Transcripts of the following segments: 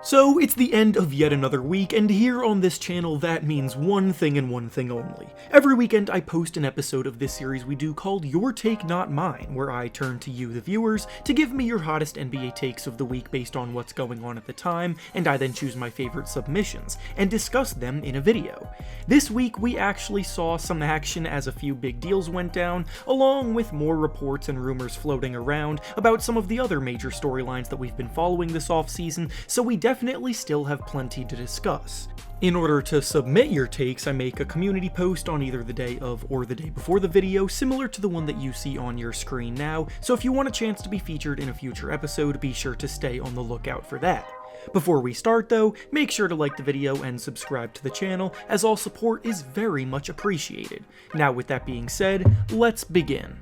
So it's the end of yet another week, and here on this channel that means one thing and one thing only. Every weekend I post an episode of this series we do called Your Take Not Mine, where I turn to you the viewers to give me your hottest NBA takes of the week based on what's going on at the time, and I then choose my favorite submissions and discuss them in a video. This week we actually saw some action as a few big deals went down, along with more reports and rumors floating around about some of the other major storylines that we've been following this offseason, so we definitely still have plenty to discuss. In order to submit your takes, I make a community post on either the day of or the day before the video, similar to the one that you see on your screen now, so if you want a chance to be featured in a future episode, be sure to stay on the lookout for that. Before we start though, make sure to like the video and subscribe to the channel, as all support is very much appreciated. Now with that being said, let's begin.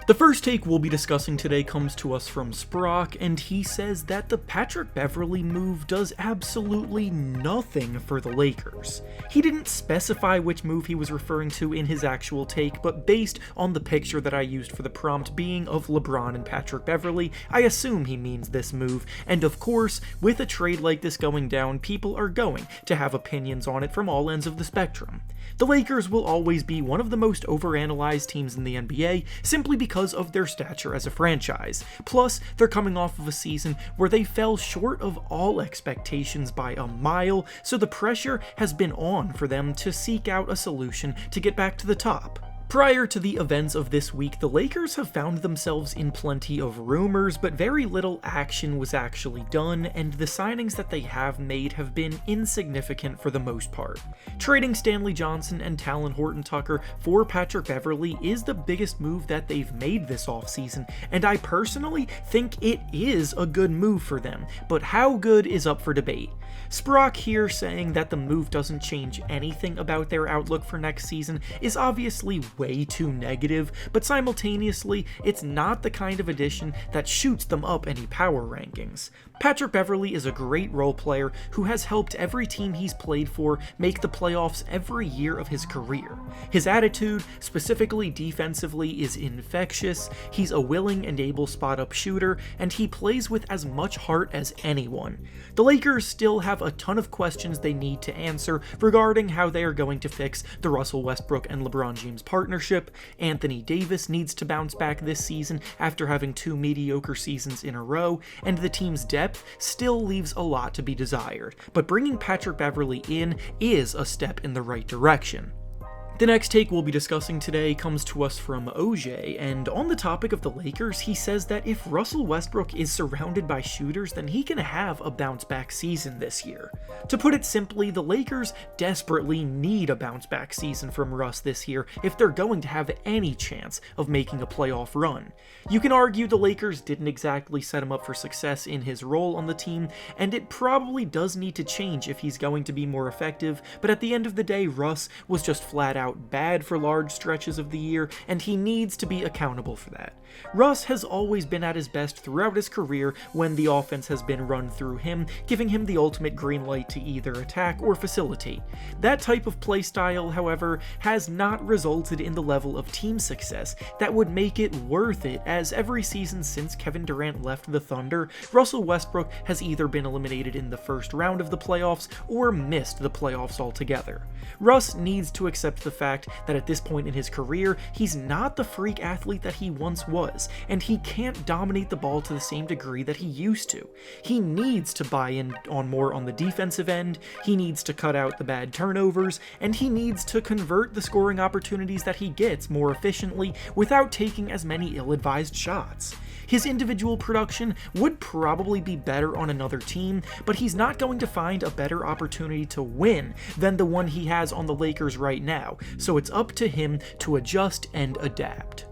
The first take we'll be discussing today comes to us from Sprock, and he says that the Patrick Beverley move does absolutely nothing for the Lakers. He didn't specify which move he was referring to in his actual take, but based on the picture that I used for the prompt being of LeBron and Patrick Beverley, I assume he means this move, and of course, with a trade like this going down, people are going to have opinions on it from all ends of the spectrum. The Lakers will always be one of the most overanalyzed teams in the NBA, simply because of their stature as a franchise. Plus, they're coming off of a season where they fell short of all expectations by a mile, so the pressure has been on for them to seek out a solution to get back to the top. Prior to the events of this week, the Lakers have found themselves in plenty of rumors, but very little action was actually done, and the signings that they have made have been insignificant for the most part. Trading Stanley Johnson and Talon Horton-Tucker for Patrick Beverley is the biggest move that they've made this offseason, and I personally think it is a good move for them, but how good is up for debate. Sprock here saying that the move doesn't change anything about their outlook for next season is obviously way too negative, but simultaneously, it's not the kind of addition that shoots them up any power rankings. Patrick Beverley is a great role player who has helped every team he's played for make the playoffs every year of his career. His attitude, specifically defensively, is infectious, he's a willing and able spot-up shooter, and he plays with as much heart as anyone. The Lakers still have a ton of questions they need to answer regarding how they are going to fix the Russell Westbrook and LeBron James partnership. Anthony Davis needs to bounce back this season after having 2 mediocre seasons in a row, and the team's depth still leaves a lot to be desired, but bringing Patrick Beverley in is a step in the right direction. The next take we'll be discussing today comes to us from OJ, and on the topic of the Lakers, he says that if Russell Westbrook is surrounded by shooters, then he can have a bounce-back season this year. To put it simply, the Lakers desperately need a bounce-back season from Russ this year if they're going to have any chance of making a playoff run. You can argue the Lakers didn't exactly set him up for success in his role on the team, and it probably does need to change if he's going to be more effective, but at the end of the day, Russ was just flat out bad for large stretches of the year, and he needs to be accountable for that. Russ has always been at his best throughout his career when the offense has been run through him, giving him the ultimate green light to either attack or facilitate. That type of play style, however, has not resulted in the level of team success that would make it worth it, as every season since Kevin Durant left the Thunder, Russell Westbrook has either been eliminated in the first round of the playoffs or missed the playoffs altogether. Russ needs to accept the fact that at this point in his career, he's not the freak athlete that he once was, and he can't dominate the ball to the same degree that he used to. He needs to buy in on more on the defensive end, he needs to cut out the bad turnovers, and he needs to convert the scoring opportunities that he gets more efficiently without taking as many ill-advised shots. His individual production would probably be better on another team, but he's not going to find a better opportunity to win than the one he has on the Lakers right now, so it's up to him to adjust and adapt.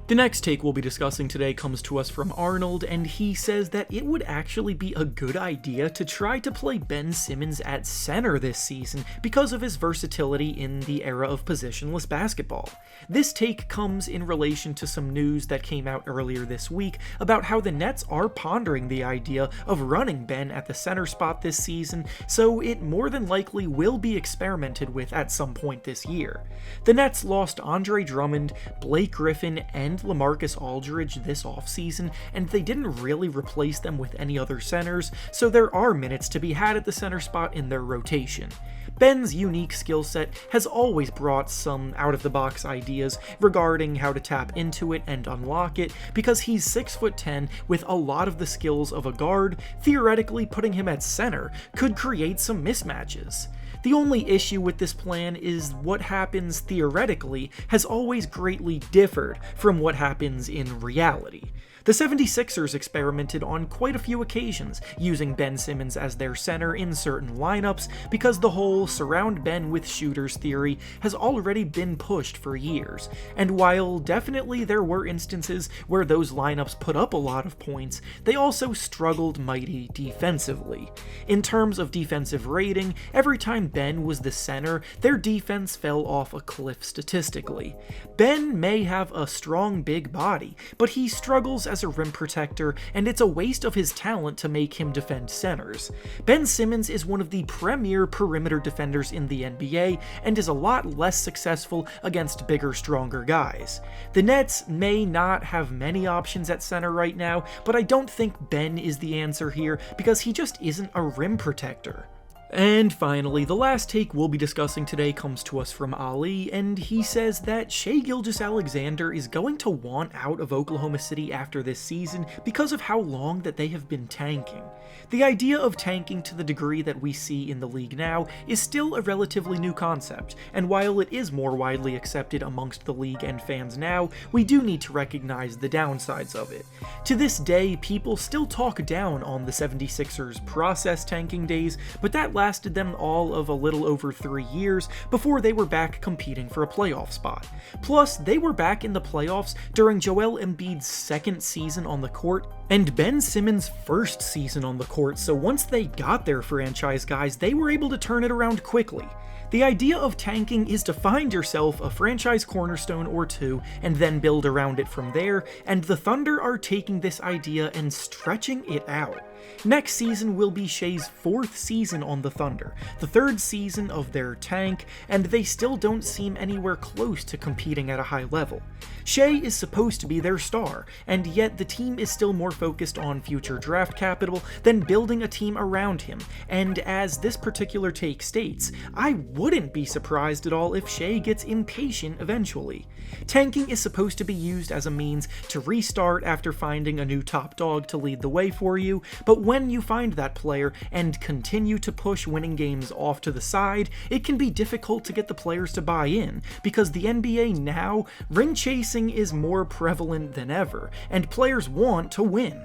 The next take we'll be discussing today comes to us from Arnold, and he says that it would actually be a good idea to try to play Ben Simmons at center this season because of his versatility in the era of positionless basketball. This take comes in relation to some news that came out earlier this week about how the Nets are pondering the idea of running Ben at the center spot this season, so it more than likely will be experimented with at some point this year. The Nets lost Andre Drummond, Blake Griffin, and signed LaMarcus Aldridge this offseason, and they didn't really replace them with any other centers, so there are minutes to be had at the center spot in their rotation. Ben's unique skill set has always brought some out-of-the-box ideas regarding how to tap into it and unlock it, because he's 6'10" with a lot of the skills of a guard. Theoretically, putting him at center could create some mismatches. The only issue with this plan is what happens theoretically has always greatly differed from what happens in reality. The 76ers experimented on quite a few occasions using Ben Simmons as their center in certain lineups, because the whole surround Ben with shooters theory has already been pushed for years, and while definitely there were instances where those lineups put up a lot of points, they also struggled mighty defensively. In terms of defensive rating, every time Ben was the center, their defense fell off a cliff statistically. Ben may have a strong big body, but he struggles as a rim protector, and it's a waste of his talent to make him defend centers. Ben Simmons is one of the premier perimeter defenders in the NBA, and is a lot less successful against bigger, stronger guys. The Nets may not have many options at center right now, but I don't think Ben is the answer here, because he just isn't a rim protector. And finally, the last take we'll be discussing today comes to us from Ali, and he says that Shai Gilgeous-Alexander is going to want out of Oklahoma City after this season because of how long that they have been tanking. The idea of tanking to the degree that we see in the league now is still a relatively new concept, and while it is more widely accepted amongst the league and fans now, we do need to recognize the downsides of it. To this day, people still talk down on the 76ers' process tanking days, but that lasted them all of a little over 3 years before they were back competing for a playoff spot. Plus, they were back in the playoffs during Joel Embiid's second season on the court and Ben Simmons' first season on the court, so once they got their franchise guys, they were able to turn it around quickly. The idea of tanking is to find yourself a franchise cornerstone or two and then build around it from there, and the Thunder are taking this idea and stretching it out. Next season will be Shai's 4th season on the Thunder, the 3rd season of their tank, and they still don't seem anywhere close to competing at a high level. Shai is supposed to be their star, and yet the team is still more focused on future draft capital than building a team around him, and as this particular take states, I wouldn't be surprised at all if Shai gets impatient eventually. Tanking is supposed to be used as a means to restart after finding a new top dog to lead the way for you, but when you find that player and continue to push winning games off to the side, it can be difficult to get the players to buy in, because the NBA now, ring chasing is more prevalent than ever, and players want to win.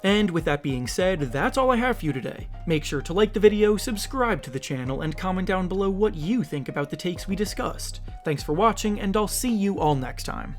And with that being said, that's all I have for you today. Make sure to like the video, subscribe to the channel, and comment down below what you think about the takes we discussed. Thanks for watching, and I'll see you all next time.